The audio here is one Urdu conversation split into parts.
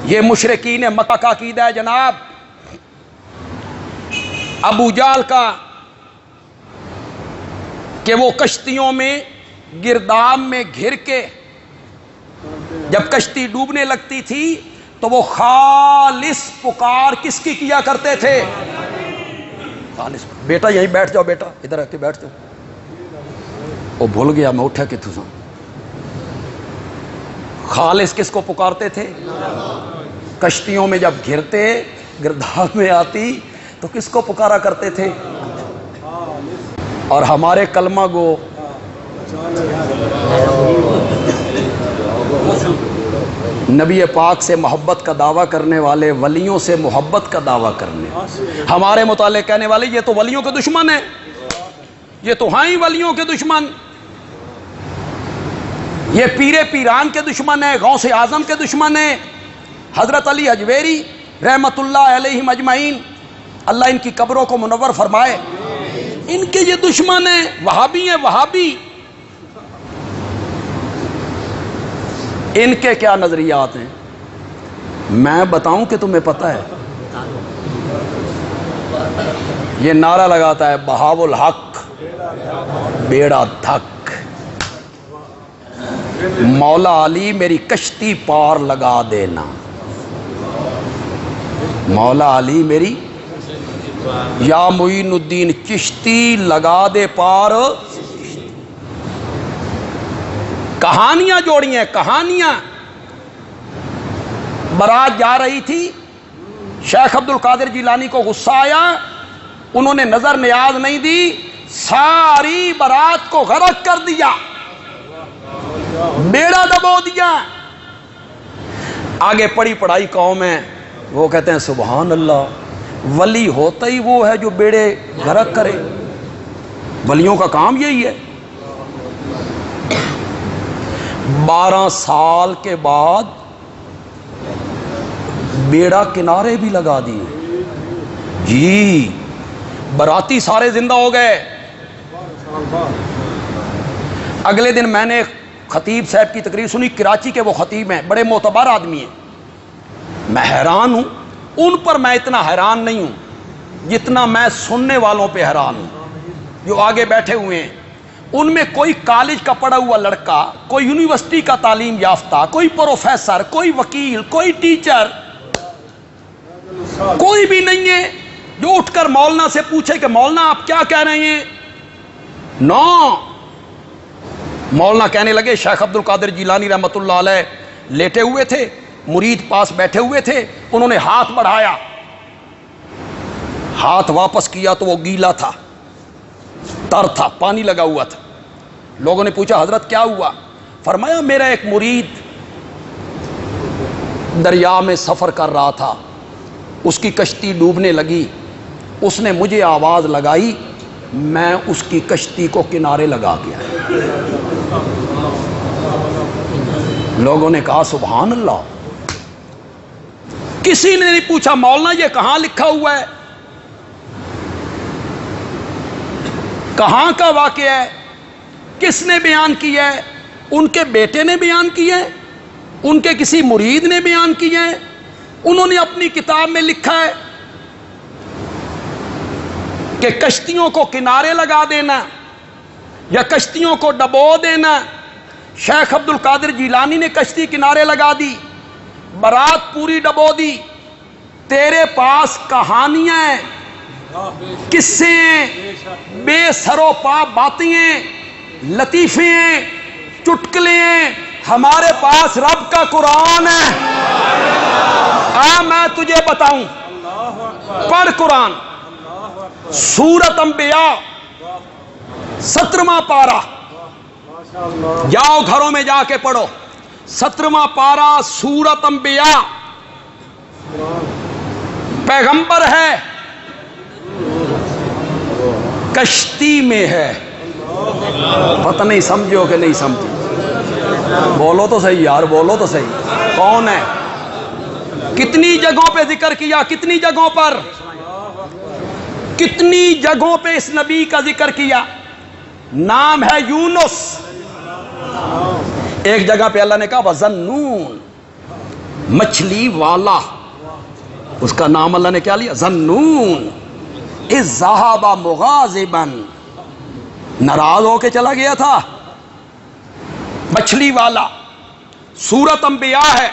یہ مشرکین مکہ کا عقیدہ ہے جناب، ابو جہل کا، کہ وہ کشتیوں میں گرداب میں گھر کے جب کشتی ڈوبنے لگتی تھی تو وہ خالص پکار کس کی کیا کرتے تھے؟ خالص۔ بیٹا یہیں بیٹھ جاؤ، بیٹا ادھر آ کے بیٹھ جاؤ۔ وہ بھول گیا، میں اٹھا کے تھا۔ خالص کس کو پکارتے تھے؟ کشتیوں میں جب گھرتے، گرداب میں آتی تو کس کو پکارا کرتے تھے؟ اور ہمارے کلمہ گو نبی پاک سے محبت کا دعویٰ کرنے والے، ولیوں سے محبت کا دعویٰ کرنے، ہمارے متعلق کہنے والے یہ تو ولیوں کے دشمن ہیں، یہ تو ہیں ہی ولیوں کے دشمن، یہ پیرے پیران کے دشمن ہیں، غوث اعظم کے دشمن ہیں، حضرت علی حجویری رحمت اللہ علیہم اجمعین، اللہ ان کی قبروں کو منور فرمائے، ان کے یہ دشمن ہیں، وہابی ہیں، وہابی۔ ان کے کیا نظریات ہیں میں بتاؤں کہ تمہیں پتہ ہے؟ یہ نعرہ لگاتا ہے بہاو الحق بیڑا دھک، مولا علی میری کشتی پار لگا دینا، مولا علی میری، یا معین الدین چشتی لگا دے پار۔ کہانیاں جوڑی ہیں، کہانیاں۔ برات جا رہی تھی، شیخ عبد القادر جیلانی کو غصہ آیا، انہوں نے نظر نیاز نہیں دی، ساری برات کو غرق کر دیا، بیڑا دبو دیا۔ آگے پڑھی پڑھائی قوم ہے، وہ کہتے ہیں سبحان اللہ، ولی ہوتا ہی وہ ہے جو بیڑے غرق کرے، ولیوں کا کام یہی ہے۔ 12 سال کے بعد بیڑا کنارے بھی لگا دیے جی، براتی سارے زندہ ہو گئے۔ اگلے دن میں نے خطیب صاحب کی تقریر سنی، کراچی کے وہ خطیب ہیں، بڑے معتبر آدمی ہیں، میں حیران ہوں، ان پر میں اتنا حیران نہیں ہوں جتنا میں سننے والوں پہ حیران ہوں جو آگے بیٹھے ہوئے ہیں۔ ان میں کوئی کالج کا پڑھا ہوا لڑکا، کوئی یونیورسٹی کا تعلیم یافتہ، کوئی پروفیسر، کوئی وکیل، کوئی ٹیچر، کوئی بھی نہیں ہے جو اٹھ کر مولانا سے پوچھے کہ مولانا آپ کیا کہہ رہے ہیں۔ نو، مولانا کہنے لگے شیخ عبد القادر جیلانی رحمت اللہ علیہ لیٹے ہوئے تھے، مرید پاس بیٹھے ہوئے تھے، انہوں نے ہاتھ بڑھایا، ہاتھ واپس کیا تو وہ گیلا تھا، تر تھا، پانی لگا ہوا تھا۔ لوگوں نے پوچھا حضرت کیا ہوا؟ فرمایا میرا ایک مرید دریا میں سفر کر رہا تھا، اس کی کشتی ڈوبنے لگی، اس نے مجھے آواز لگائی، میں اس کی کشتی کو کنارے لگا گیا۔ لوگوں نے کہا سبحان اللہ۔ کسی نے نہیں پوچھا مولانا یہ کہاں لکھا ہوا ہے، کہاں کا واقعہ ہے، کس نے بیان کیا ہے؟ ان کے بیٹے نے بیان کیا ہے، ان کے کسی مرید نے بیان کیا ہے، انہوں نے اپنی کتاب میں لکھا ہے کہ کشتیوں کو کنارے لگا دینا یا کشتیوں کو ڈبو دینا۔ شیخ عبد القادر جیلانی نے کشتی کنارے لگا دی، برات پوری ڈبو دی۔ تیرے پاس کہانیاں ہیں، قصے ہیں، بے سر و پا باتیں ہیں، لطیفے ہیں، چٹکلے ہیں، ہمارے پاس رب کا قرآن ہے۔ میں تجھے بتاؤں، پڑھ قرآن، سورۃ انبیاء 17واں پارہ، جاؤ گھروں میں جا کے پڑھو، 17واں پارہ سورۃ انبیاء۔ پیغمبر ہے، کشتی میں ہے، پتہ نہیں سمجھو کہ نہیں سمجھو، بولو تو صحیح یار، بولو تو صحیح، کون ہے؟ کتنی جگہوں پہ ذکر کیا، کتنی جگہوں پر، کتنی جگہوں پہ اس نبی کا ذکر کیا۔ نام ہے یونس، ایک جگہ پہ اللہ نے کہا وَظَنُّونَ، مچھلی والا، اس کا نام اللہ نے کیا لیا؟ ذنون اذ ذہب مغاضبا، ناراض ہو کے چلا گیا تھا، مچھلی والا۔ سورت انبیاء ہے،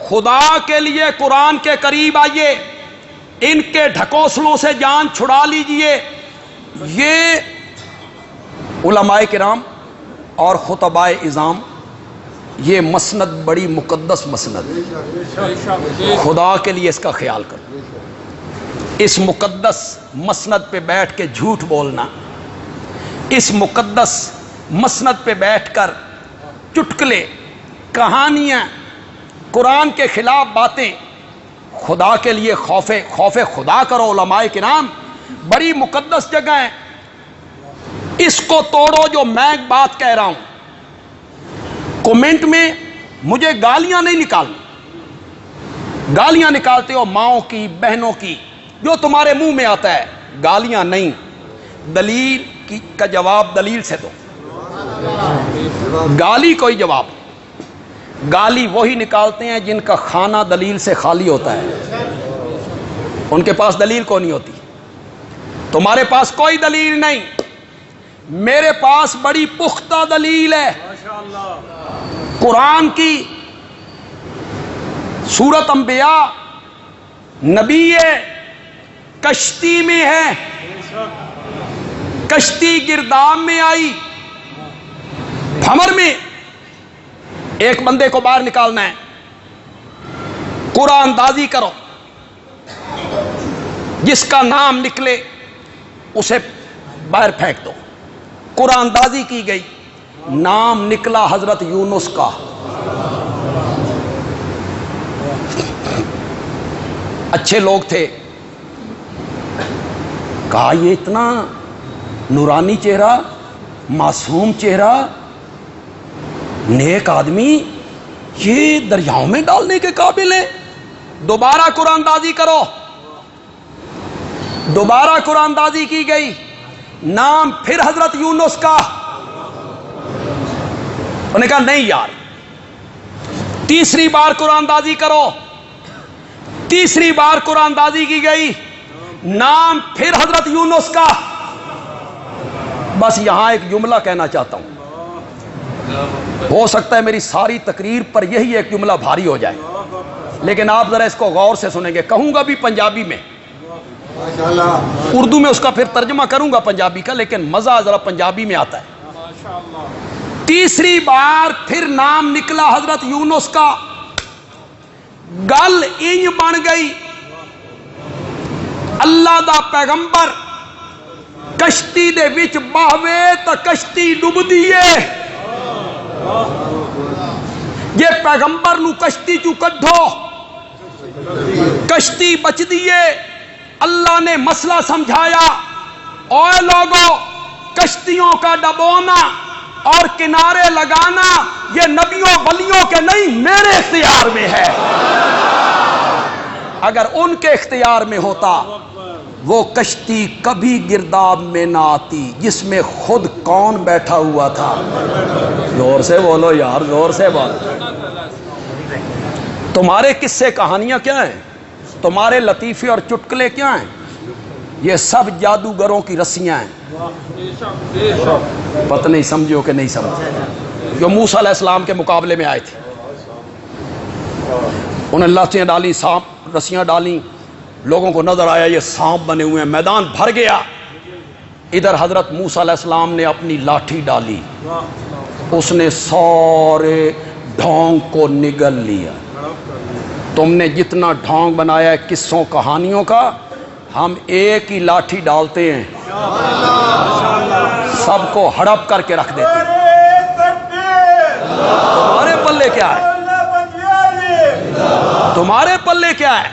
خدا کے لیے قرآن کے قریب آئیے، ان کے ڈھکوسلوں سے جان چھڑا لیجئے۔ یہ علماء کرام اور خطباء اعظام، یہ مسند بڑی مقدس مسند ہے، خدا کے لیے اس کا خیال کرو۔ اس مقدس مسند پہ بیٹھ کے جھوٹ بولنا، اس مقدس مسند پہ بیٹھ کر چٹکلے، کہانیاں، قرآن کے خلاف باتیں، خدا کے لیے خوف خدا کرو۔ علماء کرام بڑی مقدس جگہ ہے، اس کو توڑو۔ جو میں بات کہہ رہا ہوں، کومنٹ میں مجھے گالیاں نہیں نکالنی، گالیاں نکالتے ہو ماؤں کی، بہنوں کی، جو تمہارے منہ میں آتا ہے، گالیاں نہیں، دلیل کا جواب دلیل سے دو۔ گالی کوئی جواب، گالی وہی نکالتے ہیں جن کا کھانہ دلیل سے خالی ہوتا ہے، ان کے پاس دلیل کو نہیں ہوتی۔ تمہارے پاس کوئی دلیل نہیں، میرے پاس بڑی پختہ دلیل ہے، قرآن کی۔ سورت انبیاء، نبی کشتی میں ہے، کشتی گرداب میں آئی، بھمر میں ایک بندے کو باہر نکالنا ہے، قرآن اندازی کرو، جس کا نام نکلے اسے باہر پھینک دو۔ قرآن اندازی کی گئی، نام نکلا حضرت یونس کا۔ اچھے لوگ تھے، کہا یہ اتنا نورانی چہرہ، معصوم چہرہ، نیک آدمی، یہ دریاؤں میں ڈالنے کے قابل ہے۔ دوبارہ قرآن اندازی کرو، دوبارہ قرآن اندازی کی گئی، نام پھر حضرت یونس کا۔ انہوں نے کہا نہیں یار، تیسری بار قرآن اندازی کرو، تیسری بار قرآن اندازی کی گئی، نام پھر حضرت یونس کا۔ بس یہاں ایک جملہ کہنا چاہتا ہوں، ہو سکتا ہے میری ساری تقریر پر یہی ایک جملہ بھاری ہو جائے، لیکن آپ ذرا اس کو غور سے سنیں گے۔ کہوں گا بھی پنجابی میں، اردو میں اس کا پھر ترجمہ کروں گا پنجابی کا، لیکن مزہ ذرا پنجابی میں آتا ہے۔ تیسری بار پھر نام نکلا حضرت یونس کا، گل انج بن گئی، اللہ دا پیغمبر کشتی دے وچ باہوے تا کشتی ڈوب دیے، یہ پیغمبر نو کشتی چو کڈھو، کشتی بچ دیے۔ اللہ نے مسئلہ سمجھایا، اوے لوگوں، کشتیوں کا ڈبونا اور کنارے لگانا یہ نبیوں ولیوں کے نہیں، میرے اختیار میں ہے۔ اگر ان کے اختیار میں ہوتا وہ کشتی کبھی گرداب میں نہ آتی، جس میں خود کون بیٹھا ہوا تھا؟ زور سے بولو یار، زور سے بولو۔ تمہارے قصے کہانیاں کیا ہیں؟ تمہارے لطیفے اور چٹکلے کیا ہیں؟ یہ سب جادوگروں کی رسیاں ہیں۔ پتہ نہیں سمجھو کہ نہیں سمجھو، جو موسیٰ علیہ السلام کے مقابلے میں آئے تھے، انہیں لاتیاں ڈالی، سانپ رسیاں ڈالیں، لوگوں کو نظر آیا یہ سانپ بنے ہوئے ہیں، میدان بھر گیا۔ ادھر حضرت موسیٰ علیہ السلام نے اپنی لاٹھی ڈالی، اس نے سارے ڈھونگ کو نگل لیا۔ تم نے جتنا ڈھونگ بنایا ہے قصوں کہانیوں کا، ہم ایک ہی لاٹھی ڈالتے ہیں، سب کو ہڑپ کر کے رکھ دیتے ہیں۔ تمہارے پلے کیا ہے؟ تمہارے پلے کیا ہے؟